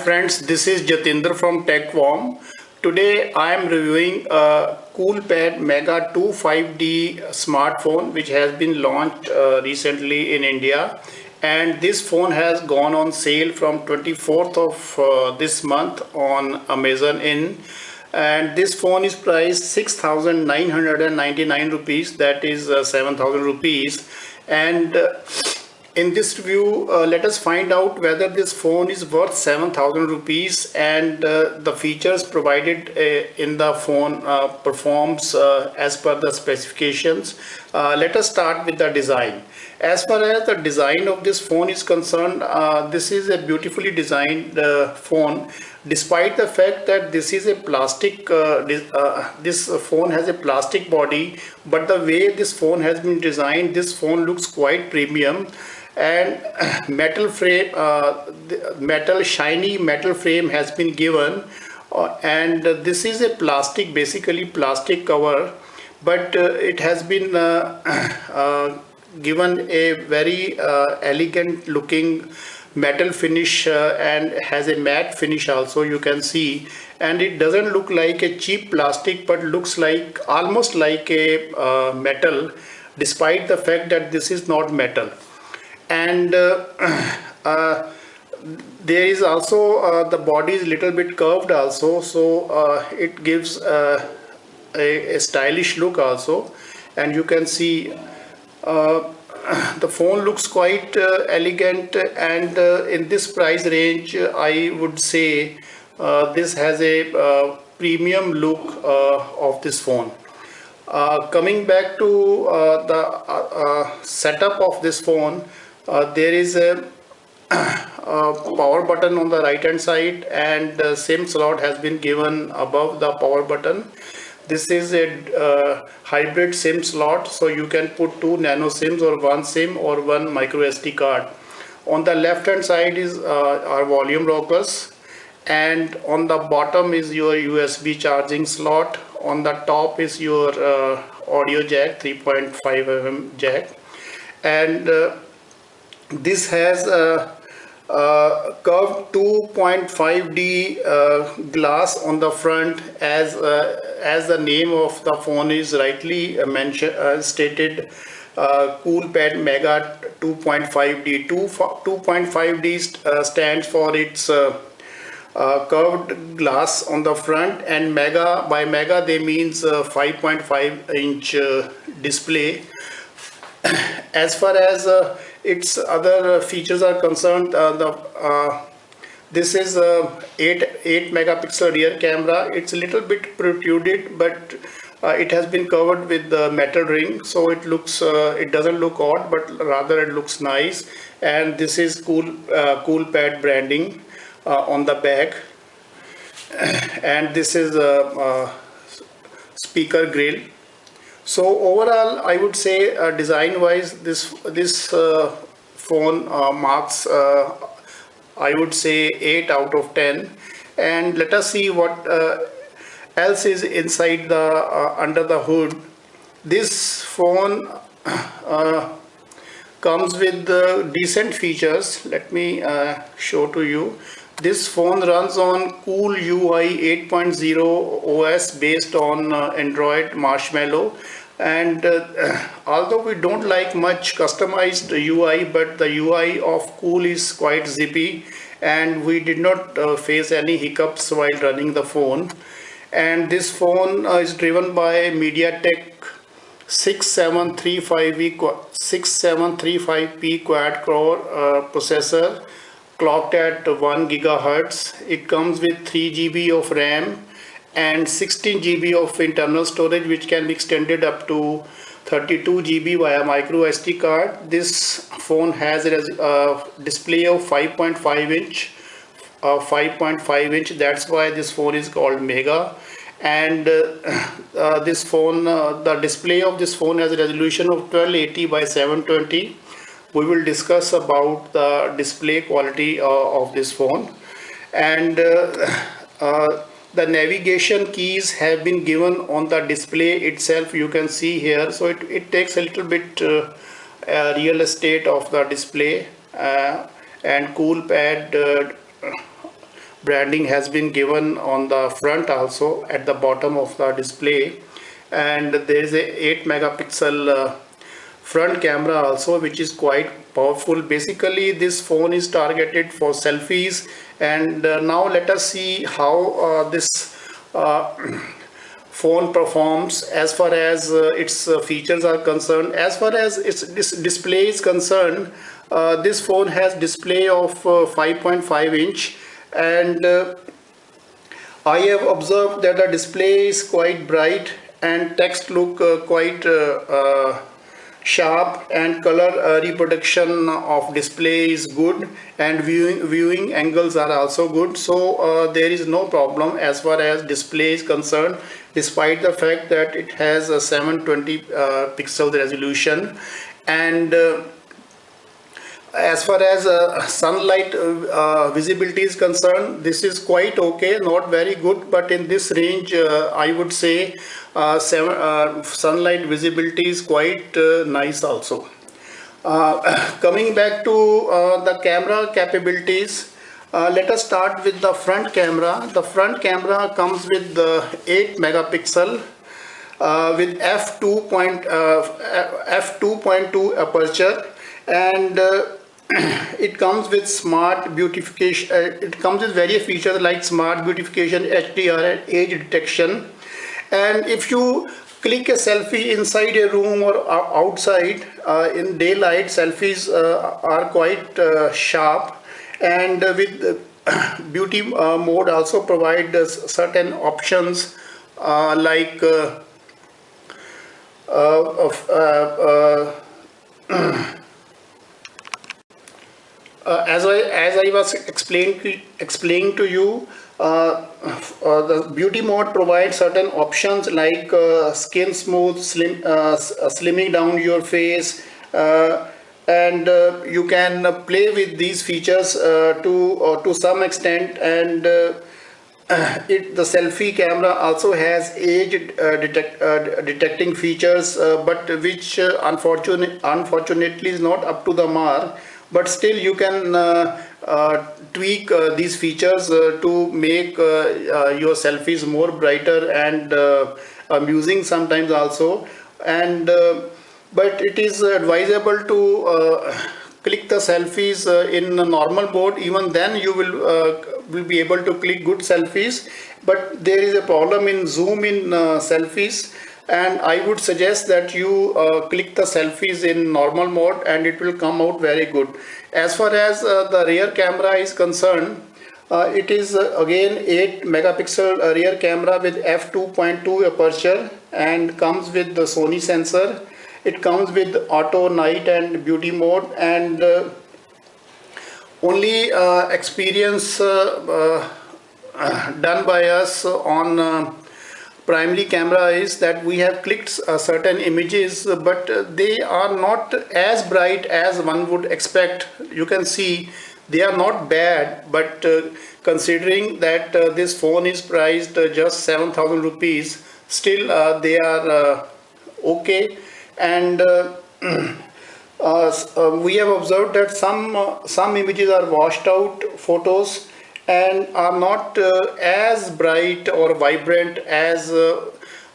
friends, this is Jatinder from TechWarm. Today I am reviewing a Coolpad Mega 2 5D smartphone which has been launched recently in India, and this phone has gone on sale from 24th of this month on Amazon in, and this phone is priced 6,999 rupees, that is 7,000 rupees. And in this review, let us find out whether this phone is worth 7,000 rupees, and the features provided in the phone performs as per the specifications. Let us start with the design. As far as the design of this phone is concerned, this is a beautifully designed phone. Despite the fact that this is a plastic, this phone has a plastic body, but the way this phone has been designed, this phone looks quite premium. And metal frame, shiny metal frame has been given, and this is a plastic, basically plastic cover, but it has been given a very elegant looking metal finish, and has a matte finish also, you can see. And it doesn't look like a cheap plastic, but looks like almost like a metal, despite the fact that this is not metal. And there is also the body is little bit curved also, so it gives a stylish look also. And you can see the phone looks quite elegant, and in this price range I would say this has a premium look of this phone. Coming back to the setup of this phone, there is a power button on the right hand side, and the SIM slot has been given above the power button. This is a hybrid SIM slot, so you can put two nano SIMs or one SIM or one micro SD card. On the left hand side is our volume rockers, and on the bottom is your USB charging slot. On the top is your audio jack, 3.5 mm jack, and this has a curved 2.5D glass on the front, as the name of the phone is rightly mentioned, stated. Coolpad Mega 2.5D. 2.5D stands for its curved glass on the front, and mega, by mega they means 5.5 inch display. As far as its other features are concerned, this is 8 megapixel rear camera. It's a little bit protruded, but it has been covered with the metal ring, so it looks it doesn't look odd, but rather it looks nice. And this is Coolpad branding on the back, and this is a speaker grill. So overall, I would say design-wise, this phone marks I would say 8 out of 10. And let us see what else is inside the under the hood. This phone comes with decent features. Let me show to you. This phone runs on Cool UI 8.0 OS based on Android Marshmallow. And although we don't like much customized UI, but the UI of Cool is quite zippy, and we did not face any hiccups while running the phone. And this phone is driven by MediaTek 6735P quad core processor, clocked at 1 gigahertz. It comes with 3 GB of RAM and 16 GB of internal storage, which can be extended up to 32 GB via micro SD card. This phone has a display of 5.5 inch. 5.5 inch. That's why this phone is called Mega. And this phone, the display of this phone has a resolution of 1280 by 720. We will discuss about the display quality of this phone. And the navigation keys have been given on the display itself, you can see here. So it takes a little bit real estate of the display. And Coolpad branding has been given on the front also at the bottom of the display. And there is a 8 megapixel front camera also, which is quite powerful. Basically this phone is targeted for selfies. And now let us see how this uh, phone performs as far as its features are concerned. As far as its display is concerned, this phone has display of 5.5 inch. And I have observed that the display is quite bright and text look quite sharp, and color reproduction of display is good, and viewing angles are also good. So there is no problem as far as display is concerned, despite the fact that it has a 720 pixel resolution. And as far as sunlight visibility is concerned, this is quite okay, not very good, but in this range, I would say sunlight visibility is quite nice also. Coming back to the camera capabilities, let us start with the front camera. The front camera comes with the 8 megapixel with f2.2 aperture. And it comes with smart beautification. It comes with various features like smart beautification, HDR, and age detection. And if you click a selfie inside a room or outside in daylight, selfies are quite sharp. And with beauty mode also provide certain options like of as I was explaining to you, the beauty mode provides certain options like skin smooth, slimming down your face, and you can play with these features to some extent. And the selfie camera also has age detecting features, but which unfortunately is not up to the mark. But still you can tweak these features to make your selfies more brighter and amusing sometimes also. And but it is advisable to click the selfies in a normal mode. Even then you will be able to click good selfies, but there is a problem in zoom in selfies. And I would suggest that you click the selfies in normal mode and it will come out very good. As far as the rear camera is concerned, it is again 8 megapixel rear camera with f2.2 aperture, and comes with the Sony sensor. It comes with auto, night, and beauty mode. And only experience done by us on primary camera is that we have clicked certain images, but they are not as bright as one would expect. You can see they are not bad, but considering that this phone is priced just 7,000 rupees, still they are okay. And we have observed that some images are washed out photos and are not as bright or vibrant as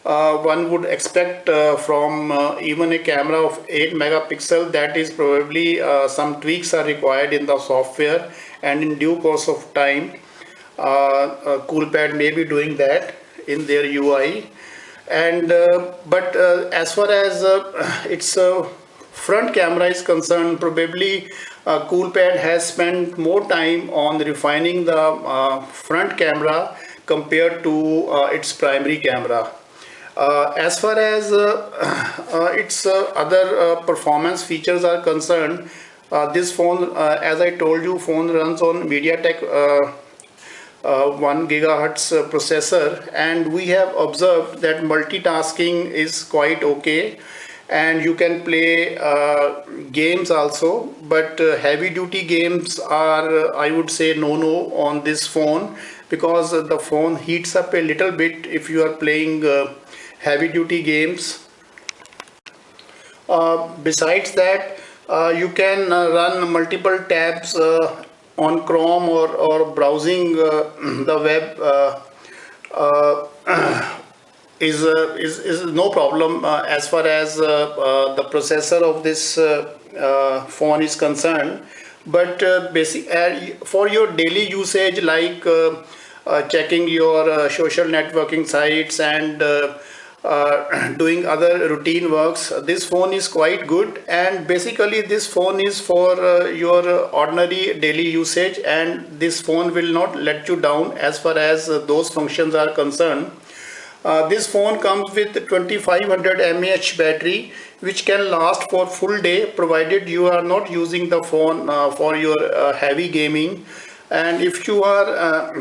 one would expect from even a camera of 8 megapixel. That is probably some tweaks are required in the software, and in due course of time Coolpad may be doing that in their UI. And but as far as its front camera is concerned, probably Coolpad has spent more time on refining the front camera compared to its primary camera. As far as its other performance features are concerned, this phone, as I told you, phone runs on MediaTek 1 gigahertz processor, and we have observed that multitasking is quite okay, and you can play games also. But heavy duty games are, I would say, no on this phone, because the phone heats up a little bit if you are playing heavy duty games. Besides that, you can run multiple tabs on Chrome or browsing the web is no problem as far as the processor of this phone is concerned. But for your daily usage, like checking your social networking sites and doing other routine works, this phone is quite good. And basically this phone is for your ordinary daily usage, and this phone will not let you down as far as those functions are concerned. This phone comes with 2500 mAh battery, which can last for full day provided you are not using the phone for your heavy gaming. And if you are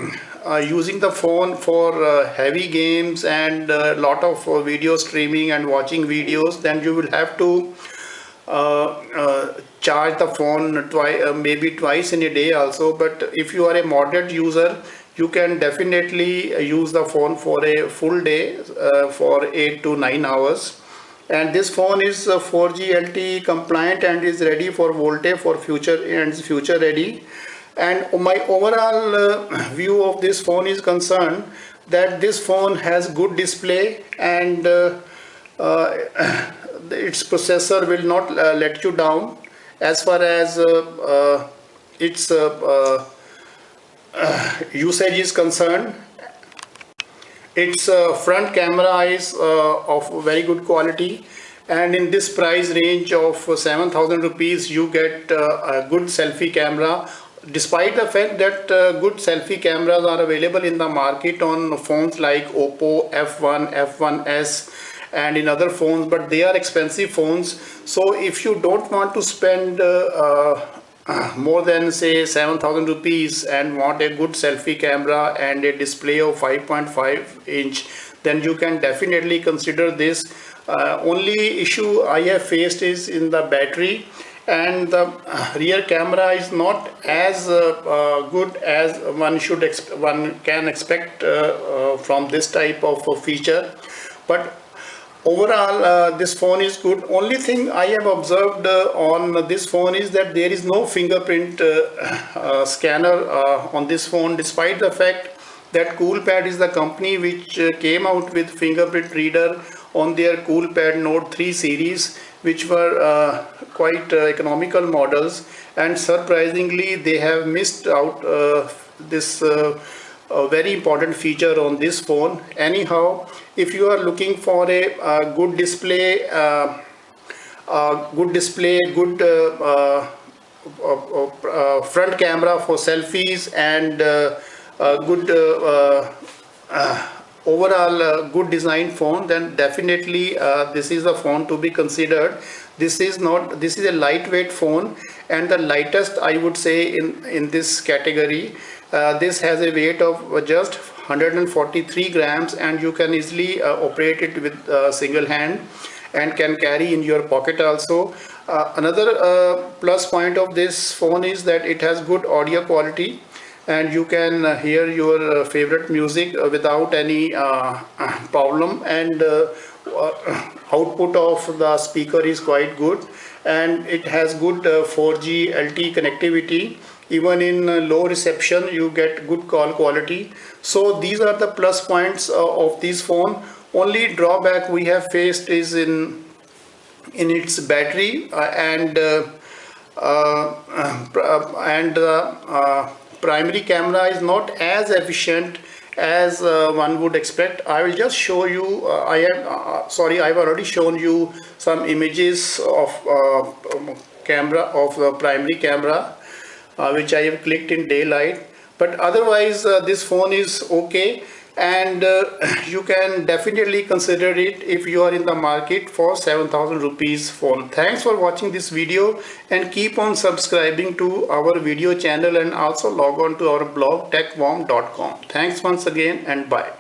using the phone for heavy games and a lot of video streaming and watching videos, then you will have to charge the phone maybe twice in a day also. But if you are a moderate user, you can definitely use the phone for a full day for 8 to 9 hours. And this phone is 4G LTE compliant and is ready for VoLTE for future and future ready. And my overall view of this phone is concerned that this phone has good display, and its processor will not let you down as far as its usage is concerned. Its front camera is of very good quality, and in this price range of 7,000 rupees you get a good selfie camera, despite the fact that good selfie cameras are available in the market on phones like Oppo F1, F1s and in other phones, but they are expensive phones. So if you don't want to spend more than say 7,000 rupees and want a good selfie camera and a display of 5.5 inch, then you can definitely consider this. Only issue I have faced is in the battery, and the rear camera is not as good as one can expect from this type of feature. But overall, this phone is good. Only thing I have observed on this phone is that there is no fingerprint scanner on this phone, despite the fact that Coolpad is the company which came out with fingerprint reader on their Coolpad Note 3 series, which were quite economical models, and surprisingly they have missed out this very important feature on this phone. Anyhow, if you are looking for a good display, good front camera for selfies, and good overall good design phone, then definitely this is a phone to be considered. This is a lightweight phone, and the lightest I would say in this category. This has a weight of just 143 grams, and you can easily operate it with single hand and can carry in your pocket also. Another plus point of this phone is that it has good audio quality, and you can hear your favorite music without any problem, and output of the speaker is quite good, and it has good 4G LTE connectivity. Even in low reception you get good call quality. So these are the plus points of this phone. Only drawback we have faced is in its battery and primary camera is not as efficient as one would expect. I will just show you. I've already shown you some images of camera of the primary camera, which I have clicked in daylight. But otherwise this phone is okay, and you can definitely consider it if you are in the market for 7,000 rupees phone. Thanks for watching this video, and keep on subscribing to our video channel, and also log on to our blog techworm.com. Thanks once again, and bye.